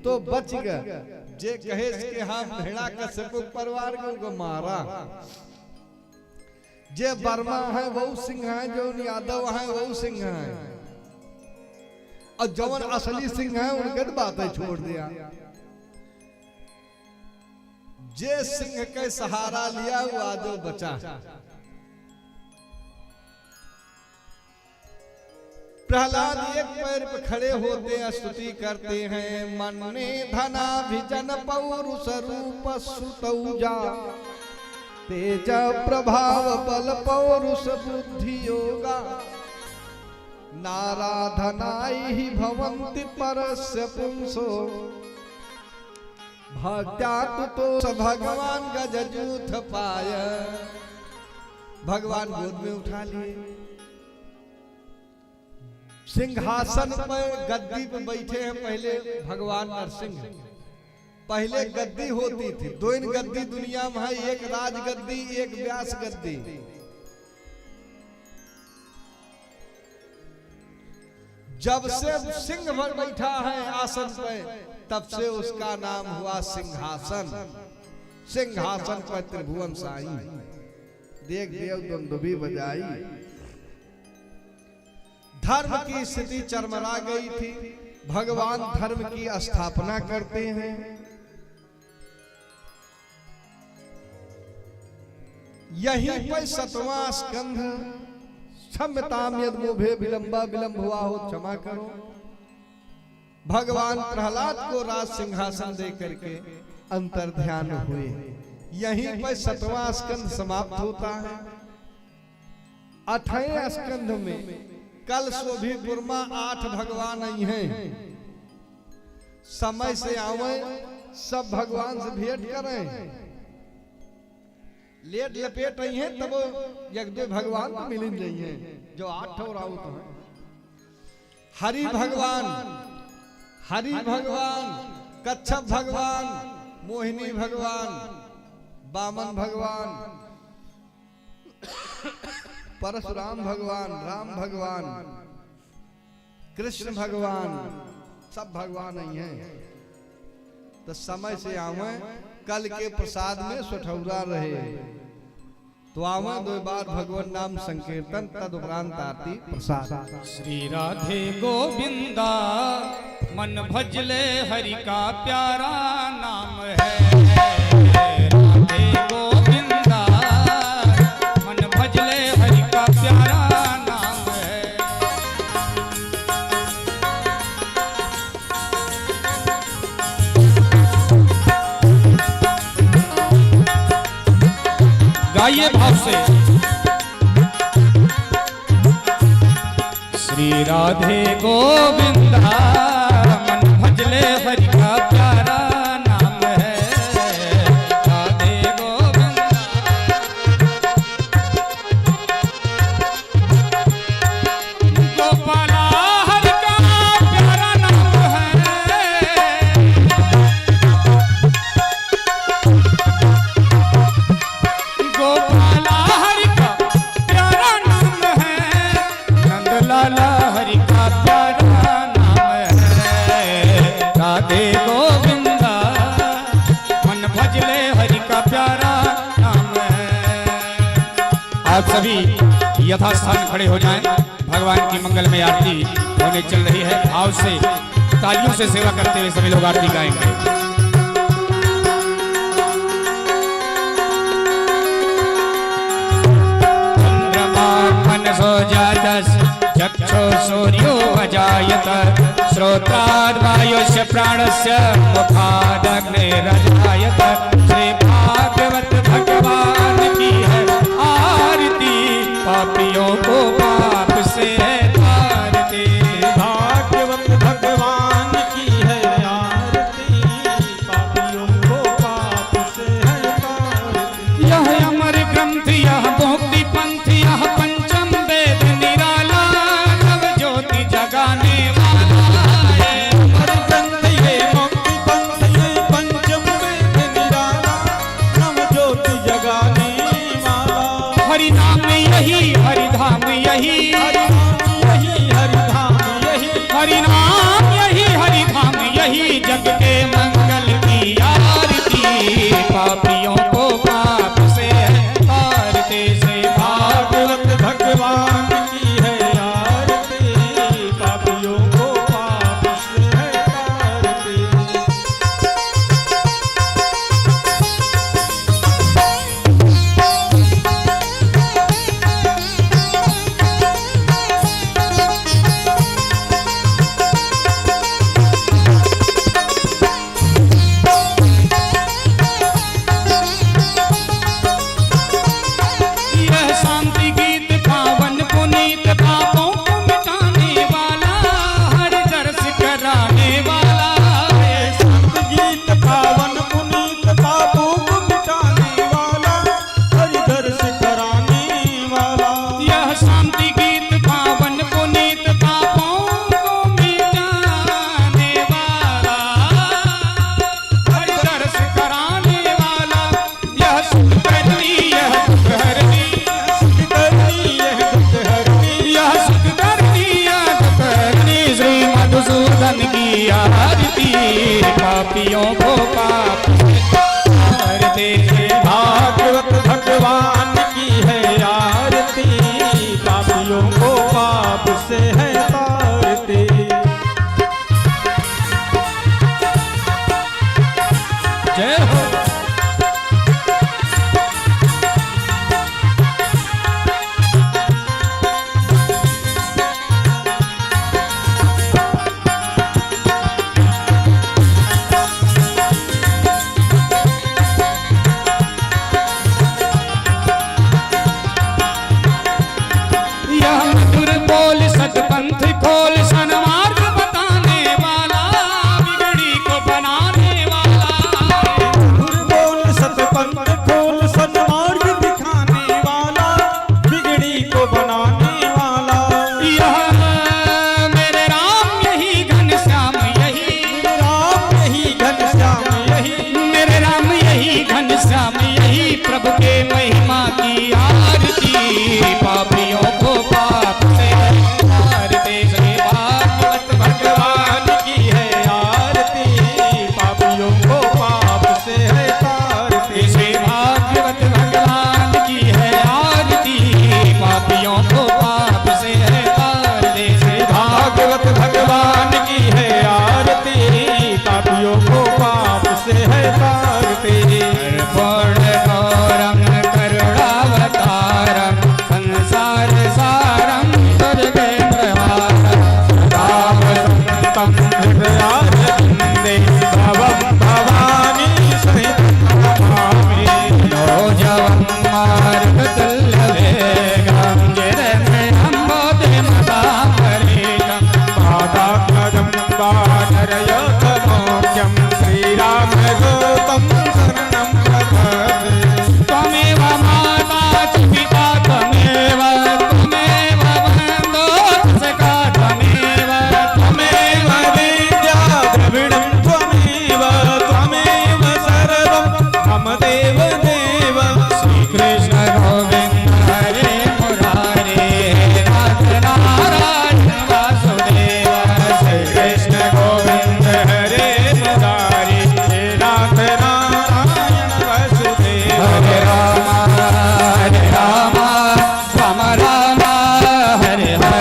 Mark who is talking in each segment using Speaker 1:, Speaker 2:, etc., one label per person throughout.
Speaker 1: तो बच गए। जे कहे कि हाँ भेड़ा कश्यप परिवार को मारा, जे वर्मा है वो सिंह है, जो यादव है वो सिंह है, और जवन असली सिंह है उनके बातें छोड़ दिया। जे सिंह के सहारा लिया वो आज बचा। प्रहलाद एक पैर पर खड़े होते स्तुति करते हैं। मन ने धना विजन पौरुष रूप सुतौजा, तेज प्रभाव बल पौरुष बुद्धि योगा, नाराधनाई ही भवन्ति परस्य पुंसो, भक्त्या तो भगवान गजजूथ पाय। भगवान गोद में उठा लिए, सिंहासन पर गद्दी पे बैठे हैं पहले भगवान नरसिंह। पहले गद्दी होती थी, दो गद्दी दुनिया में है, एक राज गद्दी एक व्यास गद्दी। जब से सिंह भर बैठा है आसन पे तब से उसका नाम हुआ सिंहासन। सिंहासन पर त्रिभुवन साई, देख देव दुंदुभी बजाई। धर्म की स्थिति चरमरा गई थी, भगवान धर्म की स्थापना करते हैं। यहीं पर 7वां स्कंध, क्षम्यताम यद मुभे विलंबा, विलंब हुआ हो क्षमा करो। भगवान प्रहलाद को राज सिंहासन दे करके अंतर ध्यान हुए। यहीं पर 7वां स्कंध समाप्त होता है। 8वें स्कंध में कल शोभीपुर में 8 भगवान आई हैं। समय से आवे सब भगवान से भेंट करें, लेट लपेट रही हैं तब एक दो भगवान तो मिल रही हैं, जो 8 और आउट है। हरि भगवान, हरि भगवान, कच्छप भगवान, मोहिनी भगवान, वामन भगवान, परशुराम भगवान, राम भगवान, कृष्ण भगवान, सब भगवान ही हैं। तो समय से आवे, कल के प्रसाद में सुठौरा रहे तो आवे 2 बार भगवान नाम संकीर्तन, तद उपरांत आरती प्रसाद।
Speaker 2: श्री राधे गोविंदा मन भजले हरि का प्यारा नाम है। राधे गोविंदा मन भजले हरि का प्यारा नाम है। गाइए भाव से। श्री राधे गोविंदा मन भजले हरि का प्यारा नाम है। राधे गोविंदा गोपाला हरि का प्यारा नाम है। गोपाला हरि का प्यारा नाम है। नंदलाला हरि का प्यारा नाम है। राधे गोविंदा मन भजले हरि का प्यारा नाम है। आप सभी यथास्थान खड़े हो जाएं। भगवान की मंगलमय आरती होने चल रही है। भाव से तालियों से सेवा करते हुए सभी लोग आरती गाएंगे। मनसो जातस् चक्षो सूर्यो अजायत श्रोत्राद् वायुस्य प्राणस्य मुखादग्निरजायत। श्री भागवत भगवान की है आरती, पापियों को पाप से है तारती।
Speaker 3: भागवत भगवान की है आरती, पापियों को पाप से है तारती।
Speaker 2: यह अमर ग्रंथ, यह भोक्ति पंथ, यह पंचम वेद निराला, नव ज्योति जगाने वाला है।
Speaker 3: अमर ग्रंथ ये मुक्ति पंथ, ये पंचम वेद निराला,
Speaker 2: मंगल की आरती, पापियों को पाप से तारते से
Speaker 3: भागवत भगवान की है आरती, पापियों को पाप से है तारती।
Speaker 2: यह शांति गीत पावन पुनीत, पापों को मिटाने वाला, हर दर्श कराने वाला।
Speaker 3: संत गीत पावन पुनीत, पापों को मिटाने वाला, हरि दर्श कराने वाला।
Speaker 2: यह शांति गीत पावन पुनीत, पापों को मिटाने वाला, हर दर्श कराने वाला। यह सुख करनी यह दुख हरनी,
Speaker 3: सुख करनी यह दुख हरनी,
Speaker 2: यह सुख करनी यह दुख हरनी। श्री मधुसूदन की आरती, पापियों को पाप से तारते से
Speaker 3: भागवत भगवान की है आरती, पापियों को पाप से है तारती।
Speaker 2: जय हो। यह मधुर बोल सतपंथ खोल, सन्मार्ग बताने वाला, बिगड़ी को बनाने वाला।
Speaker 3: बोल सतपंथ खोल, सन्मार्ग दिखाने वाला, बिगड़ी को बनाने वाला।
Speaker 2: यह मेरे राम यही घनश्याम यही,
Speaker 3: राम यही घनश्याम यही,
Speaker 2: मेरे राम यही घनश्याम यही, प्रभु के महिमा की आरती, पापियों को पाप से तारते से। भागवत
Speaker 3: भगवान की है आरती, पापियों को पाप से है तारती।
Speaker 2: से भागवत भगवान की है आरती, पापियों को पाप से है तारते से।
Speaker 3: भागवत भगवान की है आरती, पापियों को पाप से है तारती।
Speaker 2: पूर्ण गौरम करुणावतारम, संसार सारम दुर्गेन्द्रहारम,
Speaker 3: रामसंतं हृदयारविन्दे भवं भवानी सहितं नमामि।
Speaker 2: नौजवं मार्गतुल्यवेगं, गिरमिडम्बोधिमताम्बरीशं,
Speaker 3: पादात्मजं वानरयोधमोख्यं, श्रीरामदूतं शरणं प्रपद्ये।
Speaker 2: त्वमेव माता च पिता त्वमेव, त्वमेव बन्धो सखा त्वमेव,
Speaker 3: त्वमेव विद्या द्रविणं त्वमेव, त्वमेव सर्वं मम देव देव।
Speaker 2: श्रीकृष्ण गोविन्द हरे मुरारे, नाथ नारायण वासुदेव।
Speaker 3: श्रीकृष्ण गोविंद हरे मुरारी, हे नाथ नारायण वासुदेव।
Speaker 2: हरे राम राम हरे हरे, हरे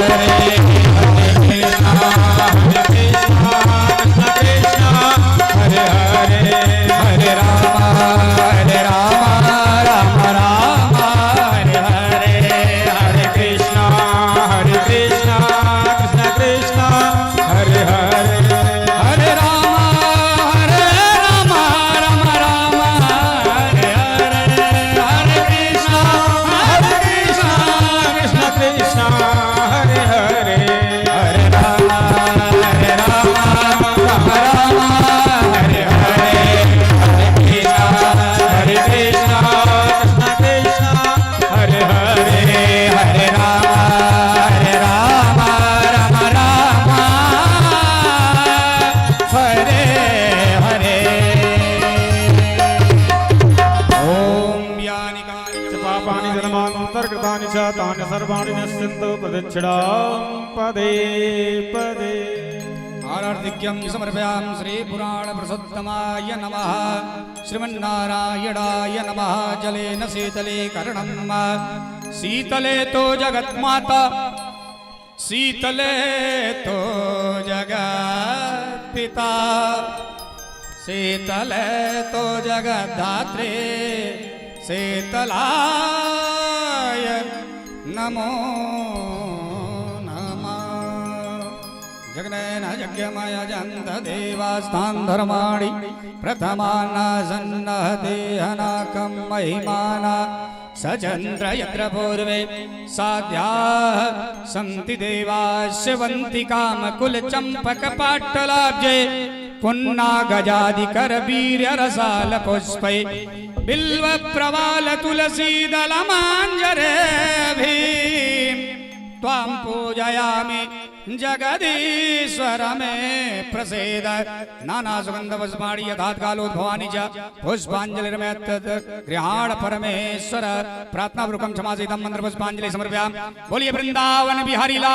Speaker 2: कृष्ण
Speaker 3: कृष्ण कृष्ण हरे हरे,
Speaker 2: हरे राम राम राम हरे हरे,
Speaker 3: हरे कृष्ण कृष्ण कृष्ण हरे हरे।
Speaker 2: हरे राम राम राम हरे हरे, हरे कृष्ण
Speaker 3: कृष्ण कृष्ण हरे हरे।
Speaker 2: हरे राम राम राम हरे हरे, हरे कृष्ण
Speaker 3: हरे कृष्ण कृष्ण कृष्ण हरे हरे।
Speaker 2: हरे राम राम राम हरे हरे। ओम यानि कानि च
Speaker 3: पापानि जन्मान्तर्कृतानि च तानि सर्वाणि नश्यन्तु प्रदक्षिणां पदे पदे।
Speaker 2: आरार्धिक्यं समर्पयामि श्री पुराण पुरुषोत्तमाय नमः श्रीमन्नारायणाय नमः जलेन शीतलीकरणं शीतले तो जगन्माता शीतले तो जगत्पिता शीतले तो जगद्धात्री शीतलाय नमो जगनेन यज्ञमय जन्त देवास्तान् धर्माणि प्रथमानासन्नः देहनाकं महिमाना सचन्द्र यत्र पूर्वे साध्याः सन्ति देवास्यवन्ति कामकुलचम्पकपाट्टलाब्जे पुन्नागजादिकरवीर्यरसालपुष्पै बिल्वप्रवालतुलसीदलमाञ्जरेभिः त्वां पूजयामि जगदीश्वर में प्रसेद नाना सुगंध पुष्पाणि यथात् कालोद्भवानि च पुष्पांजलिर्मयत् गृहाण परमेश्वर प्रार्थना पूर्वकं क्षमासीतं मंत्र पुष्पांजलि समर्पयामि। बोलिए वृंदावन बिहारी लाल।